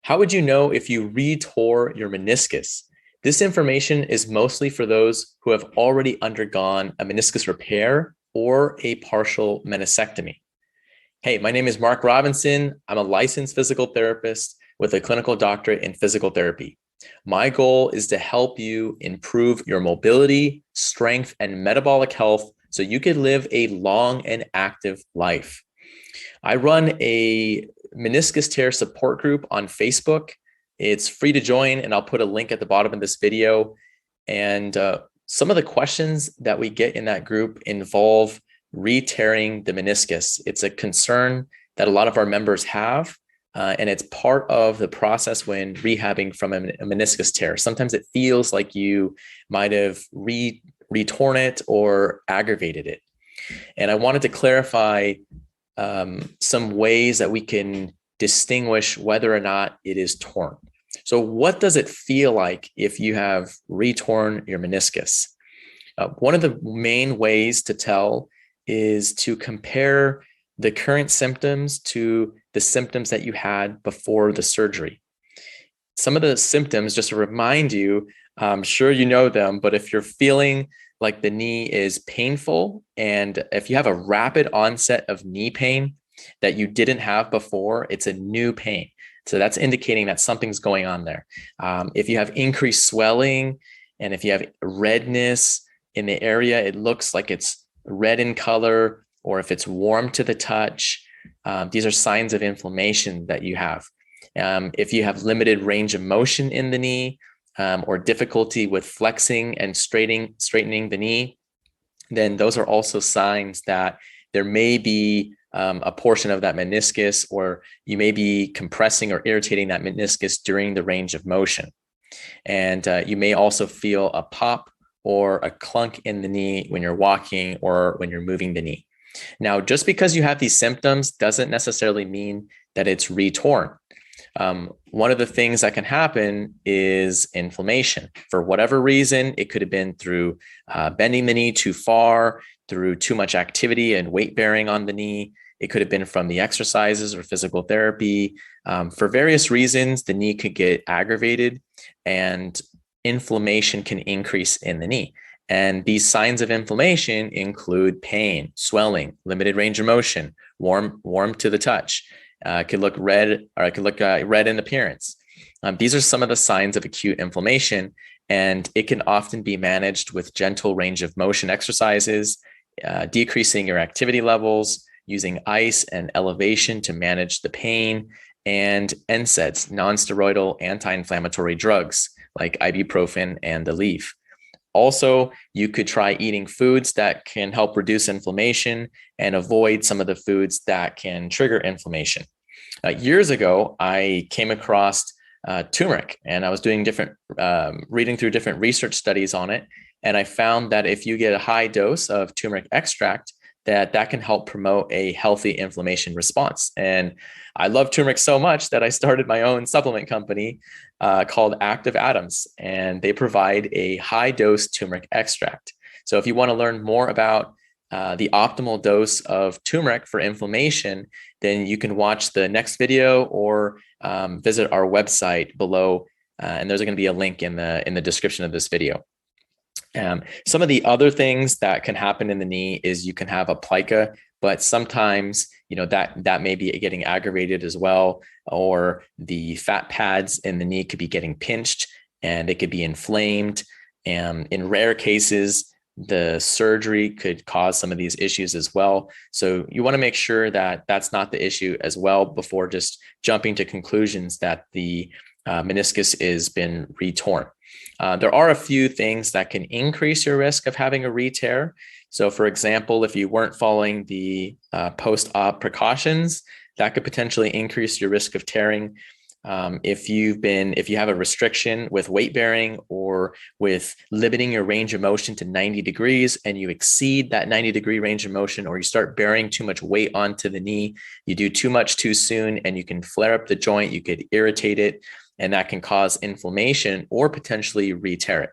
How would you know if you re-tore your meniscus? This information is mostly for those who have already undergone a meniscus repair or a partial meniscectomy. Hey, my name is Mark Robinson. I'm a licensed physical therapist with a clinical doctorate in physical therapy. My goal is to help you improve your mobility, strength, and metabolic health so you can live a long and active life. I run a meniscus tear support group on Facebook. It's free to join, and I'll put a link at the bottom of this video. And some of the questions that we get in that group involve re-tearing the meniscus. It's a concern that a lot of our members have, and it's part of the process when rehabbing from a meniscus tear. Sometimes it feels like you might have retorn it or aggravated it. And I wanted to clarify some ways that we can distinguish whether or not it is torn. So what does it feel like if you have retorn your meniscus? One of the main ways to tell is to compare the current symptoms to the symptoms that you had before the surgery. Some of the symptoms, just to remind you, I'm sure you know them, but if you're feeling like the knee is painful, and if you have a rapid onset of knee pain that you didn't have before, it's a new pain. So that's indicating that something's going on there. If you have increased swelling, and if you have redness in the area, it looks like it's red in color, or if it's warm to the touch, these are signs of inflammation that you have. If you have limited range of motion in the knee, or difficulty with flexing and straightening the knee, then those are also signs that there may be a portion of that meniscus, or you may be compressing or irritating that meniscus during the range of motion. And you may also feel a pop or a clunk in the knee when you're walking or when you're moving the knee. Now, just because you have these symptoms doesn't necessarily mean that it's retorn. One of the things that can happen is inflammation. For whatever reason, it could have been through bending the knee too far, through too much activity and weight bearing on the knee. It could have been from the exercises or physical therapy. For various reasons, the knee could get aggravated and inflammation can increase in the knee. And these signs of inflammation include pain, swelling, limited range of motion, warm to the touch. It could look red, or it could look red in appearance. These are some of the signs of acute inflammation, and it can often be managed with gentle range of motion exercises, decreasing your activity levels, using ice and elevation to manage the pain, and NSAIDs, non-steroidal anti-inflammatory drugs like ibuprofen and Aleve. Also, you could try eating foods that can help reduce inflammation and avoid some of the foods that can trigger inflammation. Years ago, I came across turmeric, and I was doing reading through different research studies on it. And I found that if you get a high dose of turmeric extract, that can help promote a healthy inflammation response. And I love turmeric so much that I started my own supplement company called Active Atoms, and they provide a high dose turmeric extract. So if you want to learn more about the optimal dose of turmeric for inflammation, then you can watch the next video or visit our website below. And there's going to be a link in the description of this video. Some of the other things that can happen in the knee is you can have a plica, but sometimes that may be getting aggravated as well, or the fat pads in the knee could be getting pinched and it could be inflamed. And in rare cases, the surgery could cause some of these issues as well. So you want to make sure that that's not the issue as well before just jumping to conclusions that the meniscus has been retorn. There are a few things that can increase your risk of having a re-tear. So for example, if you weren't following the post-op precautions, that could potentially increase your risk of tearing. If you have a restriction with weight bearing or with limiting your range of motion to 90 degrees and you exceed that 90-degree range of motion, or you start bearing too much weight onto the knee, you do too much too soon and you can flare up the joint, you could irritate it, and that can cause inflammation or potentially re-tear it.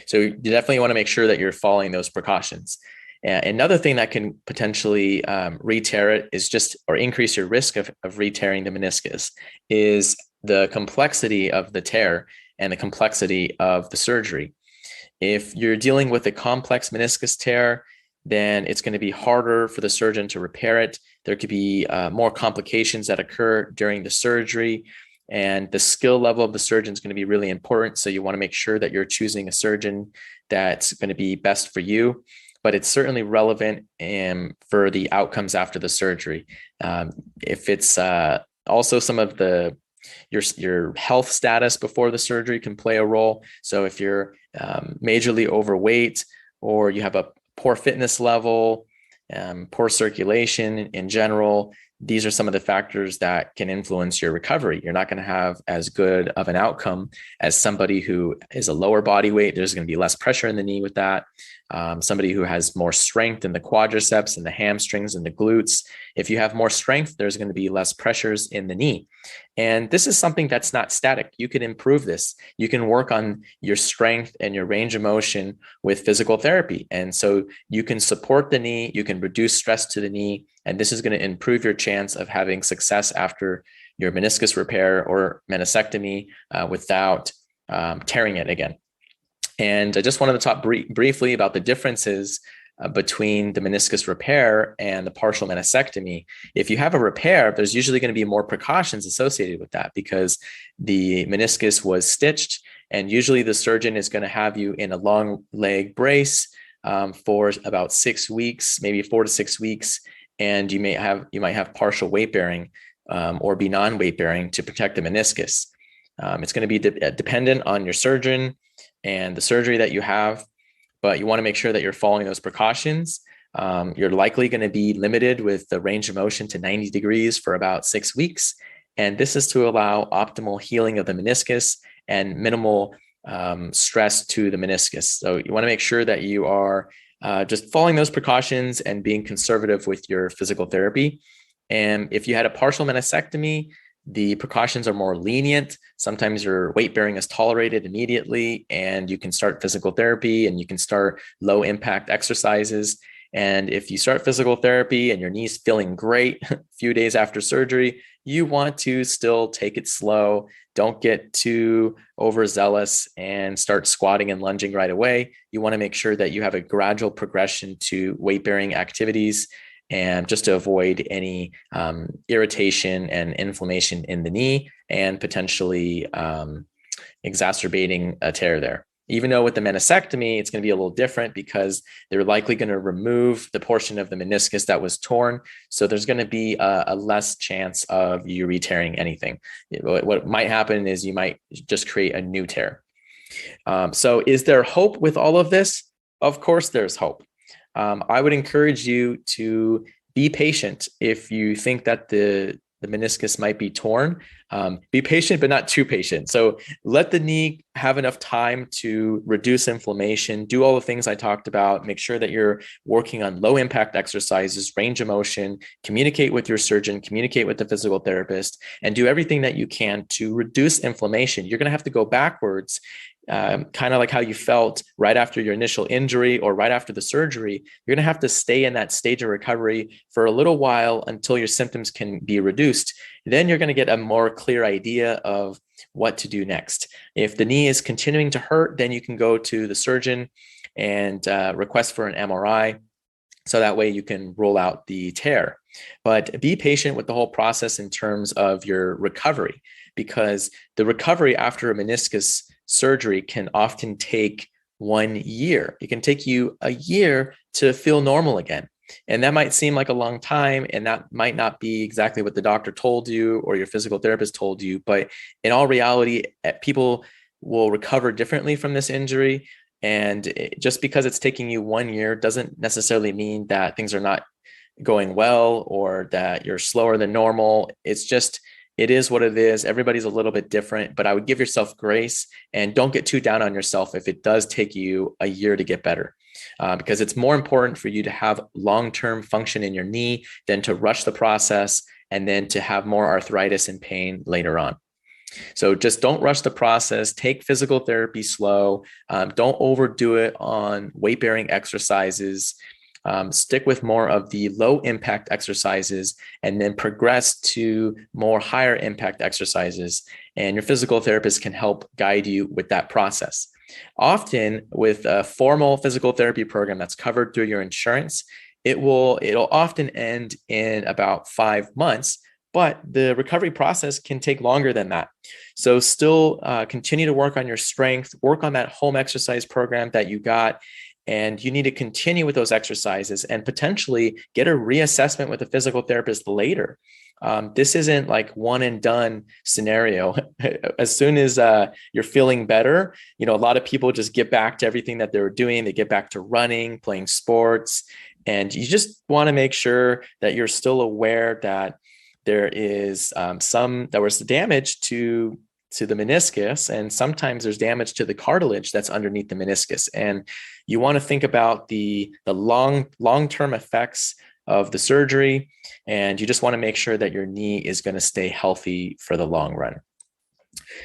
So you definitely want to make sure that you're following those precautions. Another thing that can potentially re-tear it is or increase your risk of re-tearing the meniscus is the complexity of the tear and the complexity of the surgery. If you're dealing with a complex meniscus tear, then it's going to be harder for the surgeon to repair it. There could be more complications that occur during the surgery, and the skill level of the surgeon is going to be really important. So you want to make sure that you're choosing a surgeon that's going to be best for you, but it's certainly relevant for the outcomes after the surgery. If it's also some of your health status before the surgery can play a role. So if you're majorly overweight, or you have a poor fitness level, poor circulation in general, these are some of the factors that can influence your recovery. You're not going to have as good of an outcome as somebody who is a lower body weight. There's going to be less pressure in the knee with that. Somebody who has more strength in the quadriceps and the hamstrings and the glutes. If you have more strength, there's going to be less pressures in the knee. And this is something that's not static. You can improve this. You can work on your strength and your range of motion with physical therapy. And so you can support the knee, you can reduce stress to the knee, and this is going to improve your chance of having success after your meniscus repair or meniscectomy without tearing it again. And I just wanted to talk briefly about the differences between the meniscus repair and the partial meniscectomy. If you have a repair, there's usually going to be more precautions associated with that because the meniscus was stitched, and usually the surgeon is going to have you in a long leg brace for about 6 weeks, maybe 4 to 6 weeks, and you might have partial weight bearing or be non-weight bearing to protect the meniscus. It's going to be dependent on your surgeon and the surgery that you have, but you want to make sure that you're following those precautions. You're likely going to be limited with the range of motion to 90 degrees for about 6 weeks. And this is to allow optimal healing of the meniscus and minimal stress to the meniscus. So you want to make sure that you are just following those precautions and being conservative with your physical therapy. And if you had a partial meniscectomy, the precautions are more lenient. Sometimes your weight bearing is tolerated immediately, and you can start physical therapy and you can start low impact exercises. And if you start physical therapy and your knee's feeling great a few days after surgery, you want to still take it slow. Don't get too overzealous and start squatting and lunging right away. You want to make sure that you have a gradual progression to weight bearing activities, and just to avoid any irritation and inflammation in the knee and potentially exacerbating a tear there. Even though with the meniscectomy, it's going to be a little different because they're likely going to remove the portion of the meniscus that was torn. So there's going to be a less chance of you re-tearing anything. What might happen is you might just create a new tear. So is there hope with all of this? Of course, there's hope. I would encourage you to be patient if you think that the meniscus might be torn. Be patient, but not too patient. So let the knee have enough time to reduce inflammation, do all the things I talked about, make sure that you're working on low impact exercises, range of motion, communicate with your surgeon, communicate with the physical therapist, and do everything that you can to reduce inflammation. You're going to have to go backwards, kind of like how you felt right after your initial injury or right after the surgery. You're going to have to stay in that stage of recovery for a little while until your symptoms can be reduced. Then you're going to get a more clear idea of what to do next. If the knee is continuing to hurt, then you can go to the surgeon and request for an MRI. So that way you can rule out the tear. But be patient with the whole process in terms of your recovery, because the recovery after a meniscus surgery can often take 1 year. It can take you a year to feel normal again. And that might seem like a long time, and that might not be exactly what the doctor told you or your physical therapist told you. But in all reality, people will recover differently from this injury. And just because it's taking you 1 year doesn't necessarily mean that things are not going well or that you're slower than normal. It's just, it is what it is. Everybody's a little bit different, but I would give yourself grace and don't get too down on yourself if it does take you a year to get better, because it's more important for you to have long-term function in your knee than to rush the process and then to have more arthritis and pain later on. So just don't rush the process. Take physical therapy slow. Don't overdo it on weight-bearing exercises. stick with more of the low impact exercises and then progress to more higher impact exercises. And your physical therapist can help guide you with that process. Often with a formal physical therapy program that's covered through your insurance, it'll often end in about 5 months, but the recovery process can take longer than that. So still continue to work on your strength, work on that home exercise program that you got, and you need to continue with those exercises and potentially get a reassessment with a physical therapist later. This isn't like one and done scenario. As soon as you're feeling better, a lot of people just get back to everything that they were doing. They get back to running, playing sports, and you just want to make sure that you're still aware that there is there was damage to the meniscus, and sometimes there's damage to the cartilage that's underneath the meniscus. And you want to think about the long-term effects of the surgery, and you just want to make sure that your knee is going to stay healthy for the long run.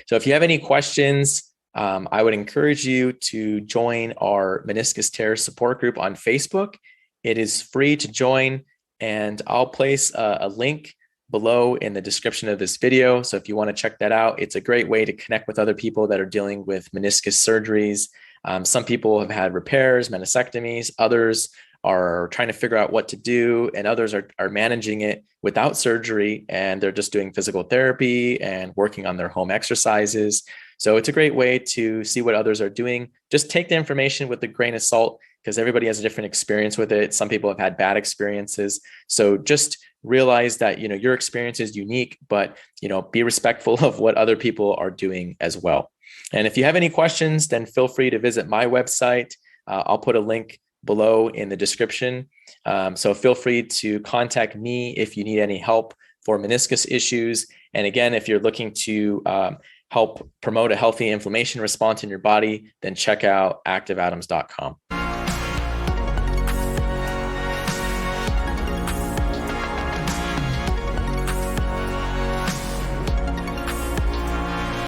So if you have any questions, I would encourage you to join our meniscus tear support group on Facebook. It is free to join, and I'll place a link below in the description of this video. So if you want to check that out, it's a great way to connect with other people that are dealing with meniscus surgeries. Some people have had repairs, meniscectomies, others are trying to figure out what to do, and others are managing it without surgery, and they're just doing physical therapy and working on their home exercises. So it's a great way to see what others are doing. Just take the information with a grain of salt, because everybody has a different experience with it. Some people have had bad experiences. So just realize that, your experience is unique, but, be respectful of what other people are doing as well. And if you have any questions, then feel free to visit my website. I'll put a link below in the description. So feel free to contact me if you need any help for meniscus issues. And again, if you're looking to help promote a healthy inflammation response in your body, then check out activeatoms.com.